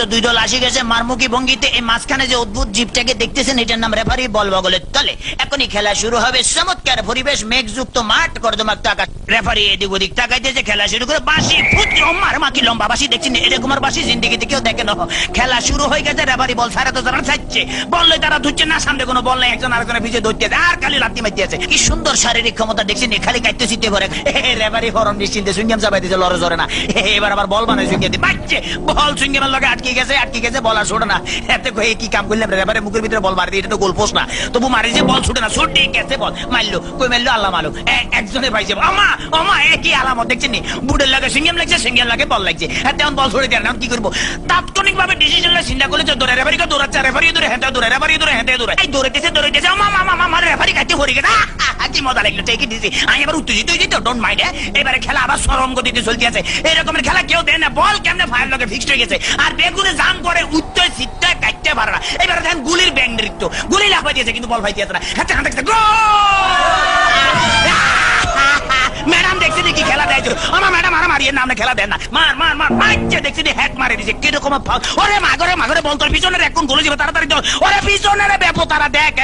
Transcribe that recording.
তো দুই দল আসি গেছে মারমুখী ভঙ্গিতে। এই মাঝখানে যে অদ্ভুত জীবটাকে দেখতেছেন এটার নাম রেফারি, বল বগলের তলে। এখনই খেলা শুরু হবে। চমৎকার পরিবেশ, মেঘযুক্ত মাঠ, কর্দমাক্ত আকাশ। রেফারি এদিক ওদিক তাকাইতেছে, খেলা শুরু করে। বাঁশি মার মাকি লম্বা বাঁশি দেখছেন, এরকম আর বাঁশি জিন্দিগিতে কেউ দেখে না। খেলা শুরু হয়ে গেছে, রেফারি বল সারা তো তারা চাইছে, বল লই তারা ধুচ্ছে না, সামনে কোনো বল নাই, একজন আরেকজনের পিছিয়ে ধরতে আর খালি লাত্তি মারতে আছে। কি সুন্দর শারীরিক ক্ষমতা দেখছেন, খালি কাটতে চিতে ভরে। রেফারি ফরম নিশ্চিন্তে সুইংগাম চাপাই দিয়েছে, লড়ে জরে না। এবার আবার বল বানায় সুইংগাম দিয়ে বাচ্চে, বল সুইংগামের লগে আটকে গেছে, বল আর ছোটে না। এতে কয়ে কি কাম করলাম, রেফারি মুখের ভিতরে বল মারি দিয়ে, এটা তো গোল পোস্ট না, তবু মারি যে বল ছুটে না, ছুটে গেছে বল, মারলো কই মারলো আল্লাহ মালো, একজনে পাইছে। আমা একই আলামত দেখছেন নি, বুড়ের লাগে সিঙ্গেম লাগছে, সিঙ্গেম লাগে বল লাগছে, তেমন বল ছড়ে দেয় না। কি করবো, তাৎক্ষণিক ভাবে ডিসিশন চিন্তা করেছে, দৌড়ে রেফারিকে দৌড়াচ্ছে, রেফারি দৌড়ে হেঁটে দৌড়ে, রেফারি দৌড়ে হেঁটে দৌড়ে, এই দৌড়াইতেছে আমার রেফারি কাটতে পড়ে গেছে। কি মজা লাগলো, ঠিকই দিছি। আমি এবার উত্তেজিত হয়ে যেত, ডোন্ট মাইন্ড। এবারে খেলা আবার সরম গতিতে চলতে আছে। এরকমের খেলা কেউ দেয় না, বল কেমনে ফায়ার লগে ফিক্সড হয়ে গেছে, আর বেগুনে জাম করে উত্তর সিটটা কাটতে পারে না। এবারে দেখেন গুলির ব্যাং নৃত্য, গুলি লাফাই দিয়েছে কিন্তু বল ফাইতে আছে না। ম্যাডাম দেখছি কি খেলা দেয়, আমার ম্যাডাম আর মারিয়ে নামে খেলা দেন না, মার মার মার মারছে, দেখছি হ্যাক মারে দিছে, কিরকম ওরে মাগরে বল তোর পিছনে এখন গোলে যাবে, তাড়াতাড়ি ওরে পিছনে ব্যাপো তারা দেখ।